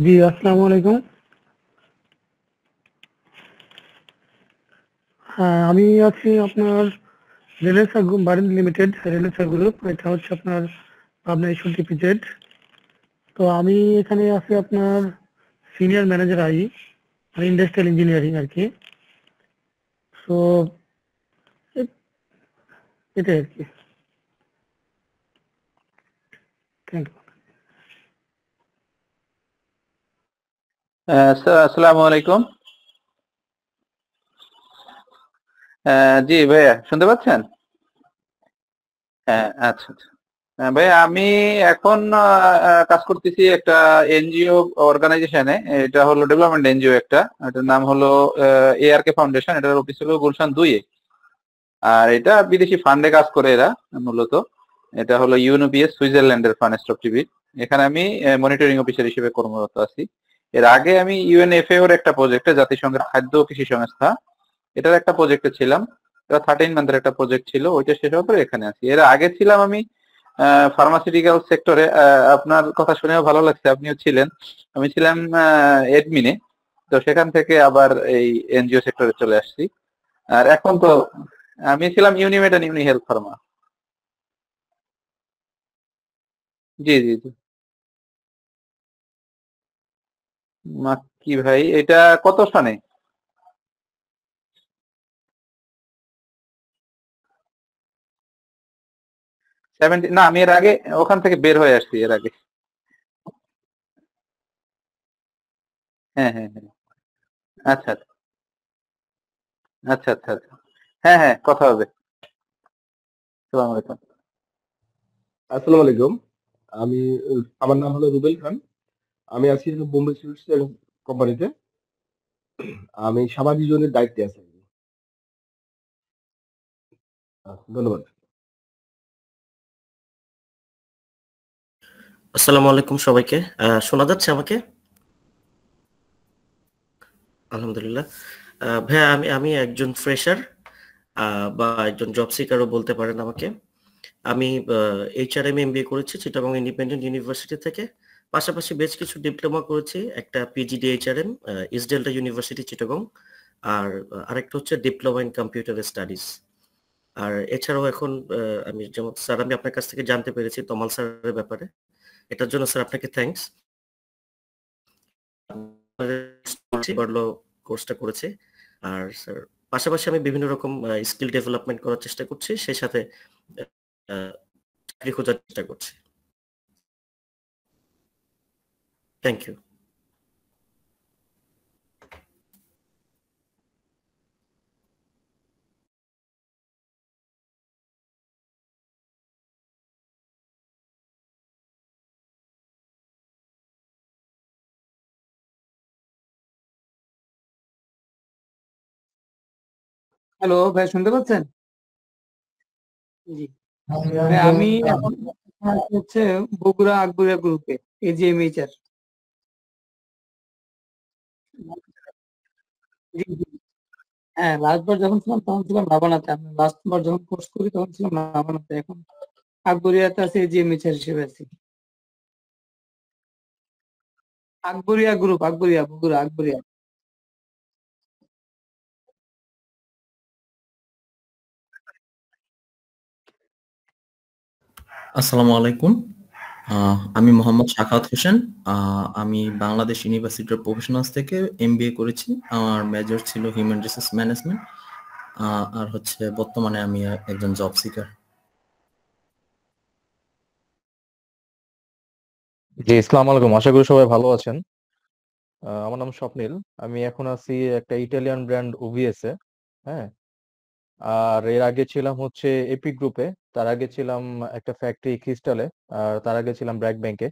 জি আসসালামু আলাইকুম। হ্যাঁ, আমি আছি আপনার রেলেসা বারিন লিমিটেড, রেলেসা গ্রুপ। এটা হচ্ছে আপনার পাবনা ঈশ্বরদী পিজেড। তো আমি এখানে আছি আপনার সিনিয়র ম্যানেজার আই, মানে ইন্ডাস্ট্রিয়াল ইঞ্জিনিয়ারিং আর কি। সো এটাই আর কি। Thank you. আসসালামু আলাইকুম। জি ভাইয়া শুনতে পাচ্ছেন? হ্যাঁ, আচ্ছা আচ্ছা। ভাইয়া আমি এখন কাজ করতেছি একটা এনজিও অর্গানাইজেশনে। এটা হলো ডেভেলপমেন্ট এনজিও একটা। এটার নাম হলো এআরকে ফাউন্ডেশন। এটার অফিস হলো গুলশান 2 এ। আর এটা বিদেশি ফান্ডে কাজ করে এরা মূলত। এটা হলো ইউএনওপিএস সুইজারল্যান্ডের ফান্ড টিভি। এখানে আমি মনিটরিং অফিসার হিসেবে কর্মরত আছি। এর আগে আমি ইউএনএফএ এর একটা প্রজেক্টে, জাতিসংঘের খাদ্য ও কৃষি সংস্থা, এটার একটা প্রজেক্টে ছিলাম। এটা 13 মান্থের একটা প্রজেক্ট ছিল, ওইটা শেষ হওয়ার পরে এখানে আছি। এর আগে ছিলাম আমি ফার্মাসিউটিক্যাল সেক্টরে। আপনার কথা শুনেও ভালো লাগছে, আপনিও ছিলেন। আমি ছিলাম এডমিনে। তো সেখান থেকে আবার এই এনজিও সেক্টরে চলে আসছি। আর এখন তো আমি ছিলাম ইউনিমেড এন্ড ইউনি হেলথ ফার্মা। জি জি জি। মাক্কি ভাই, এটা কত সনে? 70? না, আমি এর আগে ওখান থেকে বের হয়ে আসছি এর আগে। হ্যাঁ হ্যাঁ হ্যাঁ। আচ্ছা আচ্ছা আচ্ছা আচ্ছা। হ্যাঁ হ্যাঁ, কথা হবে। আসসালামু আলাইকুম। আসসালামু আলাইকুম। আমি আমার নাম হলো রুবেল খান। আমি আছি বোম্বে সুইটস এর কোম্পানিতে। আমি সামাজিক জনের দায়িত্বে আছি। ধন্যবাদ। আসসালামু আলাইকুম সবাইকে। শোনা যাচ্ছে আমাকে? আলহামদুলিল্লাহ। ভাইয়া আমি আমি একজন ফ্রেশার বা একজন জব সিকারও বলতে পারেন আমাকে। আমি এইচআরএম এমবিএ করেছি চিটাগং ইন্ডিপেন্ডেন্ট ইউনিভার্সিটি থেকে। পাশাপাশি বেশ কিছু ডিপ্লোমা করেছি। একটা PGD HRM East Delta University Chittagong, আর আরেকটা হচ্ছে ডিপ্লোমা ইন কম্পিউটার স্টাডিজ। আর এছাড়াও এখন আমি যেমন স্যার, আমি আপনার কাছ থেকে জানতে পেরেছি তমাল স্যারের ব্যাপারে। এটার জন্য স্যার আপনাকে থ্যাঙ্কস। কোর্সটা করেছে। আর স্যার পাশাপাশি আমি বিভিন্ন রকম স্কিল ডেভেলপমেন্ট করার চেষ্টা করছি, সেই সাথে চাকরি খোঁজার চেষ্টা করছি। Thank you. হ্যালো ভাই, শুনতে পাচ্ছেন? জি ভাই আমি এখন হচ্ছে বগুড়া আকবরিয়া গ্রুপে এজিএমএইচআর। জি জি। হ্যাঁ, লাস্টবার যখন ছিলাম তখন ছিলাম রাবানাতে। আমি লাস্টবার যখন কোর্স করি তখন ছিলাম রাবানাতে। এখন আকবরিয়াতে আছি, এজিএমএইচআর হিসেবে আছি। আকবরিয়া গ্রুপ, আকবরিয়া, বগুড়া আকবরিয়া। আসসালামু আলাইকুম। আমি মোহাম্মদ শাখাওয়াত হোসেন। আমি বাংলাদেশ ইউনিভার্সিটি অফ প্রফেশনালস থেকে এমবিএ করেছি। আমার মেজর ছিল হিউম্যান রিসোর্স ম্যানেজমেন্ট। আর হচ্ছে বর্তমানে আমি একজন জব সিকার। জি, আসসালামু আলাইকুম। আশা করি সবাই ভালো আছেন। আমার নাম স্বপ্নিল। আমি এখন আছি একটা ইটালিয়ান ব্র্যান্ড ওভিএস এ। হ্যাঁ, আর এর আগে ছিলাম হচ্ছে এপিক গ্রুপে। তার আগে ছিলাম একটা ফ্যাক্টরি ক্রিস্টালে। আর তার আগে ছিলাম ব্র্যাক ব্যাংকে।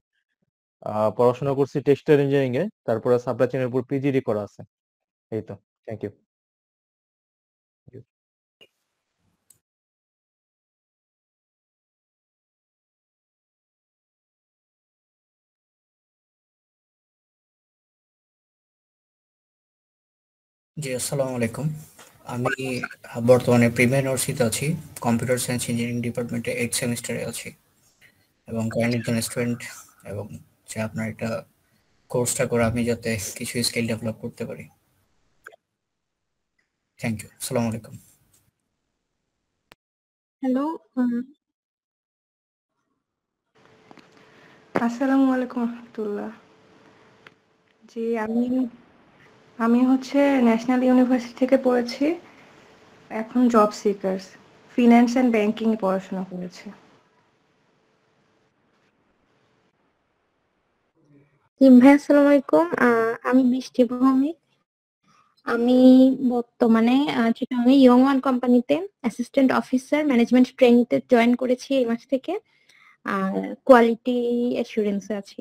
পড়াশোনা করছি টেক্সটাইল ইঞ্জিনিয়ারিং এ, তারপরে সাপ্লাই চেইনের উপর পিজিডি করা আছে। এই তো। Thank you. জি, আসসালামু আলাইকুম। আমি বর্তমানে প্রিমিয়ার ইউনিভার্সিটিতে আছি, কম্পিউটার সায়েন্স ইঞ্জিনিয়ারিং ডিপার্টমেন্টে 8th সেমিস্টারে আছি এবং কারেন্ট একজন স্টুডেন্ট এবং যে আপনার এটা কোর্সটা করে আমি যাতে কিছু স্কিল ডেভেলপ করতে পারি। Thank you. আসসালামু আলাইকুম। হ্যালো, আসসালামু আলাইকুম রহমতুল্লাহ। জি, আমি হচ্ছে ন্যাশনাল ইউনিভার্সিটি থেকে পড়েছি। এখন job seekers, finance and banking এ পড়াশোনা করেছি। ভাই আসসালামু আলাইকুম। আমি বৃষ্টি ভৌমিক। আমি বর্তমানে চিটাগাং ইয়ং ওয়ান কোম্পানিতে অ্যাসিস্ট্যান্ট অফিসার ম্যানেজমেন্ট ট্রেনিংতে জয়েন করেছি এই মাস থেকে। আর কোয়ালিটি অ্যাসুরেন্সে আছি।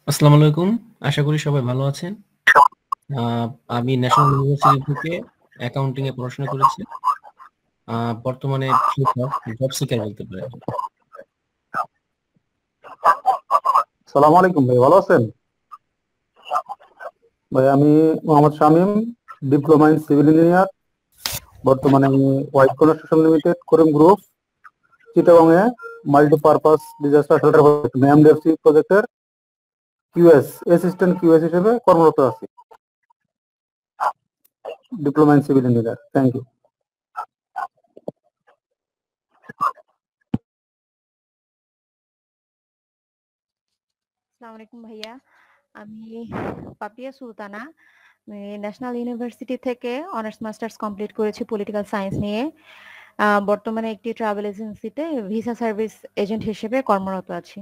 আসসালামু আলাইকুম, আশা করি সবাই ভালো আছেন। আমি ন্যাশনাল ইউনিভার্সিটি থেকে অ্যাকাউন্টিং এ পড়াশোনা করেছি। বর্তমানে জব সিকার বলতে পারেন। সালাম আলাইকুম ভাই, ভালো আছেন? ভাই আমি Mohammad Shamim, diploma in civil engineer. বর্তমানে আমি White construction limited Karim group Chittagong এ মাল্টিপারপাস ডিজাস্টার শেল্টার এমডিএফসি প্রজেক্টের কিউএস অ্যাসিস্ট্যান্ট কিউএস হিসেবে কর্মরত আছি। Diploma in civil engineer. Thank you. আসসালামু আলাইকুম ভাইয়া, আমি পাপিয়া সুলতানা। আমি ন্যাশনাল ইউনিভার্সিটি থেকে অনার্স মাস্টার্স কমপ্লিট করেছি পলিটিক্যাল সায়েন্স নিয়ে। বর্তমানে একটি ট্রাভেল এজেন্সিতে ভিসা সার্ভিস এজেন্ট হিসেবে কর্মরত আছি।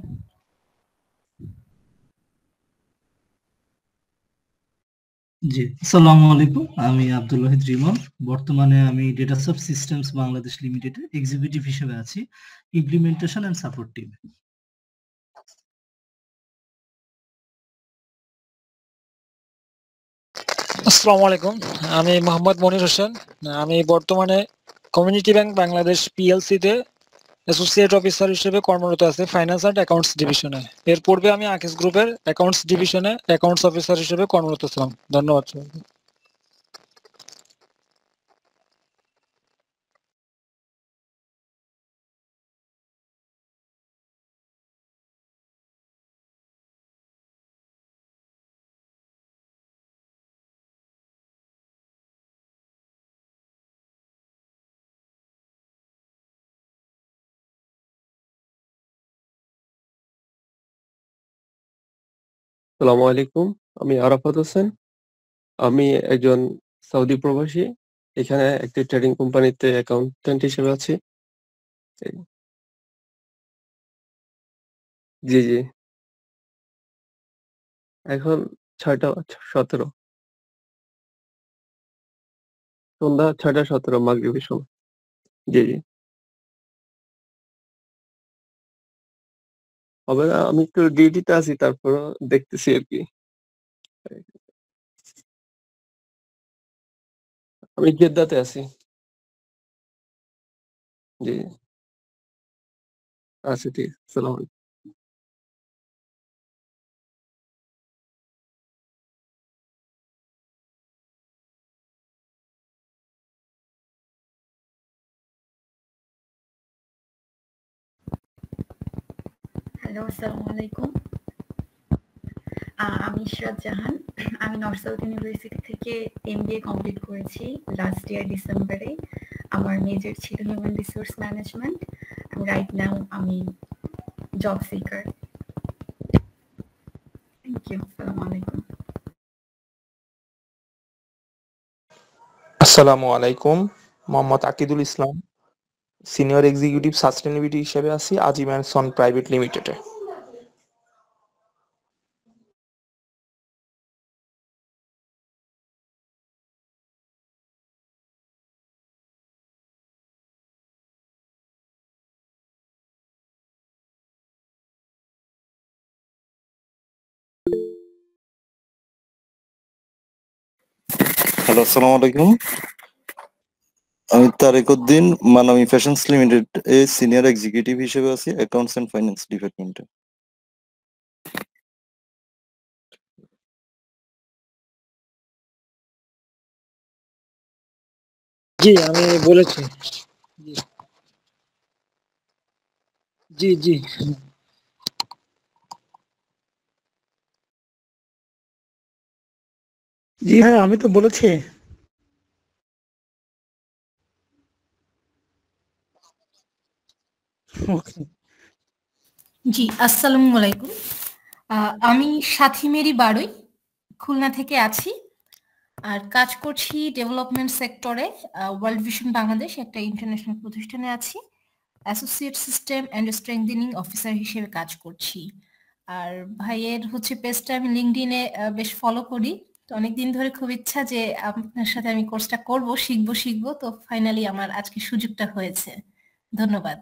জি, আসসালামু আলাইকুম। আমি আব্দুল ওয়াহিদ রিমন। বর্তমানে আমি ডেটা সাব সিস্টেমস বাংলাদেশ লিমিটেডে এক্সিকিউটিভ হিসেবে আছি, ইমপ্লিমেন্টেশন এন্ড সাপোর্ট টিম। আসসালামু আলাইকুম, আমি মোহাম্মদ মনির হোসেন। আমি বর্তমানে কমিউনিটি ব্যাংক বাংলাদেশ পিএলসি-তে অ্যাসোসিয়েট অফিসার হিসেবে কর্মরত আছি ফাইন্যান্স অ্যান্ড অ্যাকাউন্টস ডিভিশনে। এর পূর্বে আমি আকিস গ্রুপের অ্যাকাউন্টস ডিভিশনে অ্যাকাউন্টস অফিসার হিসেবে কর্মরত ছিলাম। ধন্যবাদ। আসসালামু আলাইকুম, আমি আরাফাত হোসেন। আমি একজন সৌদি প্রবাসী, এখানে একটি ট্রেডিং কোম্পানিতে অ্যাকাউন্ট্যান্ট হিসেবে আছি। জি জি, এখন 6টা 17, সন্ধ্যা 6টা 17 মাগরিবের সময়। জি জি, হবে না, আমি একটু ডিউটিতে আছি, তারপর দেখতেছি আর কি। আমি জেদ্দাতে আছি। জি, আচ্ছা ঠিক আছে, আসসালামু আলাইকুম। হ্যালো, আসসালামু আলাইকুম। আমি ইশরাত জাহান। আমি নর্থ সাউথ ইউনিভার্সিটি থেকে এমবিএ কমপ্লিট করেছি লাস্ট ইয়ার ডিসেম্বরে। আমার মেজর ছিল human resource management. Right now আমি জব সিকার। Thank you. আসসালামু আলাইকুম। আসসালামু আলাইকুম, Mohammad Akidul Islam, senior executive sustainability হিসেবে আছি আজিম অ্যান্ড সন প্রাইভেট লিমিটেডে। হ্যালো, আসসালামু আলাইকুম। আমি তারেক উদ্দিন, মানামি ফ্যাশনস লিমিটেড এ সিনিয়র এক্সিকিউটিভ হিসেবে আছি অ্যাকাউন্টস এন্ড ফাইন্যান্স ডিপার্টমেন্টে। জি আমি বলেছি। জি জি জি হ্যাঁ, আমি তো বলেছি। ওকে। জি আসসালামু আলাইকুম। আমি সাথী মেরি বাড়ুই, খুলনা থেকে আছি আর কাজ করছি ডেভেলপমেন্ট সেক্টরে। ওয়ার্ল্ড ভিশন বাংলাদেশ একটা ইন্টারন্যাশনাল প্রতিষ্ঠানে আছি, associate system and strengthening officer হিসেবে কাজ করছি। আর ভাইয়ের হচ্ছে পেজটা আমি লিঙ্কডইনে বেশ ফলো করি, তো অনেকদিন ধরে খুব ইচ্ছা যে আপনার সাথে আমি কোর্সটা করব, শিখবো। তো ফাইনালি আমার আজকে সুযোগটা হয়েছে। ধন্যবাদ।